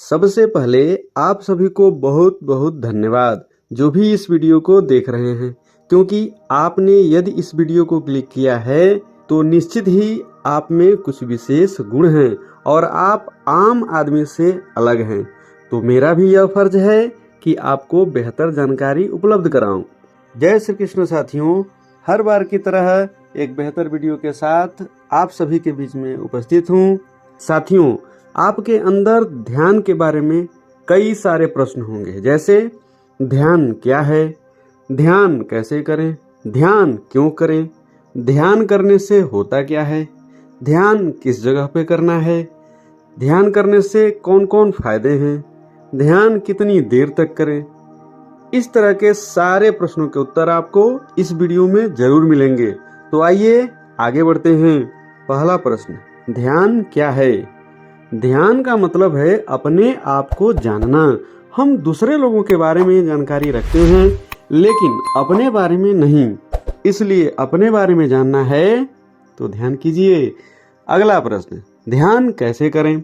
सबसे पहले आप सभी को बहुत बहुत धन्यवाद जो भी इस वीडियो को देख रहे हैं, क्योंकि आपने यदि इस वीडियो को क्लिक किया है तो निश्चित ही आप में कुछ विशेष गुण हैं और आप आम आदमी से अलग हैं। तो मेरा भी यह फर्ज है कि आपको बेहतर जानकारी उपलब्ध कराऊं। जय श्री कृष्ण साथियों, हर बार की तरह एक बेहतर वीडियो के साथ आप सभी के बीच में उपस्थित हूं। साथियों, आपके अंदर ध्यान के बारे में कई सारे प्रश्न होंगे, जैसे ध्यान क्या है, ध्यान कैसे करें, ध्यान क्यों करें, ध्यान करने से होता क्या है, ध्यान किस जगह पे करना है, ध्यान करने से कौन कौन फायदे हैं, ध्यान कितनी देर तक करें। इस तरह के सारे प्रश्नों के उत्तर आपको इस वीडियो में जरूर मिलेंगे। तो आइए आगे बढ़ते हैं। पहला प्रश्न, ध्यान क्या है? ध्यान का मतलब है अपने आप को जानना। हम दूसरे लोगों के बारे में जानकारी रखते हैं लेकिन अपने बारे में नहीं, इसलिए अपने बारे में जानना है तो ध्यान कीजिए। अगला प्रश्न, ध्यान कैसे करें?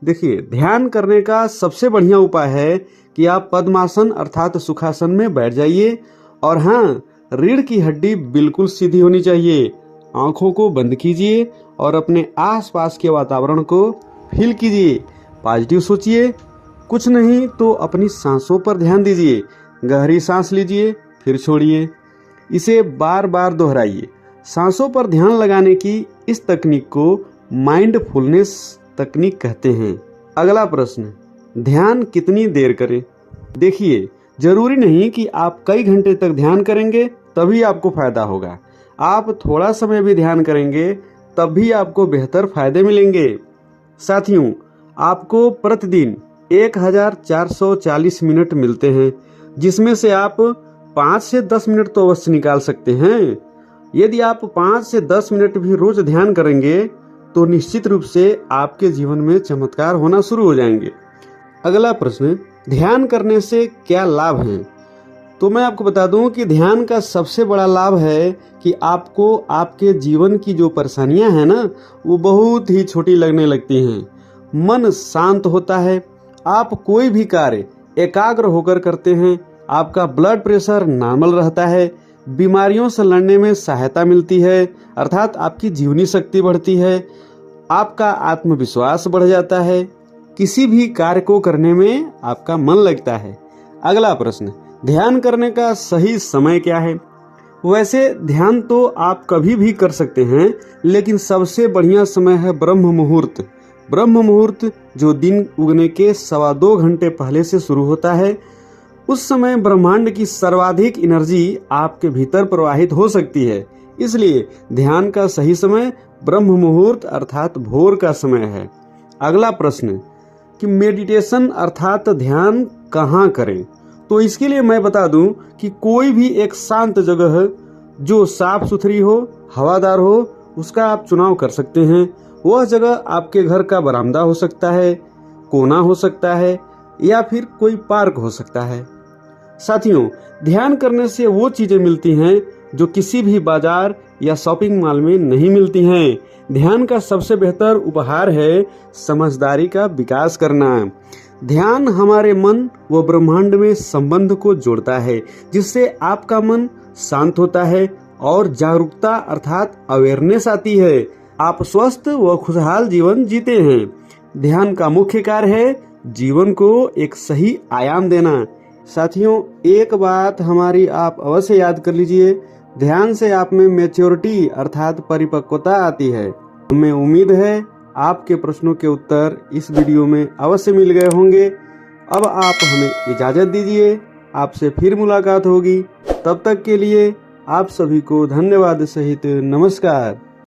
देखिए, ध्यान करने का सबसे बढ़िया उपाय है कि आप पद्मासन अर्थात सुखासन में बैठ जाइए और हाँ, रीढ़ की हड्डी बिल्कुल सीधी होनी चाहिए। आंखों को बंद कीजिए और अपने आसपास के वातावरण को फील कीजिए। पॉजिटिव सोचिए, कुछ नहीं तो अपनी सांसों पर ध्यान दीजिए। गहरी सांस लीजिए फिर छोड़िए, इसे बार बार दोहराइए। सांसों पर ध्यान लगाने की इस तकनीक को माइंडफुलनेस तकनीक कहते हैं। अगला प्रश्न, ध्यान कितनी देर करें? देखिए, जरूरी नहीं कि आप कई घंटे तक ध्यान करेंगे तभी आपको फायदा होगा। आप थोड़ा समय भी ध्यान करेंगे तब भी आपको बेहतर फायदे मिलेंगे। साथियों, आपको प्रतिदिन 1440 मिनट मिलते हैं, जिसमें से आप 5 से 10 मिनट तो अवश्य निकाल सकते हैं। यदि आप 5 से 10 मिनट भी रोज ध्यान करेंगे तो निश्चित रूप से आपके जीवन में चमत्कार होना शुरू हो जाएंगे। अगला प्रश्न, ध्यान करने से क्या लाभ हैं? तो मैं आपको बता दूं कि ध्यान का सबसे बड़ा लाभ है कि आपको आपके जीवन की जो परेशानियां हैं ना, वो बहुत ही छोटी लगने लगती हैं। मन शांत होता है, आप कोई भी कार्य एकाग्र होकर करते हैं, आपका ब्लड प्रेशर नॉर्मल रहता है, बीमारियों से लड़ने में सहायता मिलती है अर्थात आपकी जीवनी शक्ति बढ़ती है, आपका आत्मविश्वास बढ़ जाता है, किसी भी कार्य को करने में आपका मन लगता है। अगला प्रश्न, ध्यान करने का सही समय क्या है? वैसे ध्यान तो आप कभी भी कर सकते हैं, लेकिन सबसे बढ़िया समय है ब्रह्म मुहूर्त। ब्रह्म मुहूर्त जो दिन उगने के 2.25 घंटे पहले से शुरू होता है। उस समय ब्रह्मांड की सर्वाधिक एनर्जी आपके भीतर प्रवाहित हो सकती है, इसलिए ध्यान का सही समय ब्रह्म मुहूर्त अर्थात भोर का समय है। अगला प्रश्न कि मेडिटेशन अर्थात ध्यान कहाँ करें? तो इसके लिए मैं बता दूं कि कोई भी एक शांत जगह जो साफ सुथरी हो, हवादार हो, उसका आप चुनाव कर सकते हैं। वह जगह आपके घर का बरामदा हो सकता है, कोना हो सकता है या फिर कोई पार्क हो सकता है। साथियों, ध्यान करने से वो चीजें मिलती हैं जो किसी भी बाजार या शॉपिंग मॉल में नहीं मिलती हैं। ध्यान का सबसे बेहतर उपहार है समझदारी का विकास करना। ध्यान हमारे मन व ब्रह्मांड में संबंध को जोड़ता है, जिससे आपका मन शांत होता है और जागरूकता अर्थात अवेयरनेस आती है। आप स्वस्थ व खुशहाल जीवन जीते हैं। ध्यान का मुख्य कार्य है जीवन को एक सही आयाम देना। साथियों, एक बात हमारी आप अवश्य याद कर लीजिए, ध्यान से आप में मैच्योरिटी अर्थात परिपक्वता आती है। हमें उम्मीद है आपके प्रश्नों के उत्तर इस वीडियो में अवश्य मिल गए होंगे। अब आप हमें इजाजत दीजिए, आपसे फिर मुलाकात होगी। तब तक के लिए आप सभी को धन्यवाद सहित नमस्कार।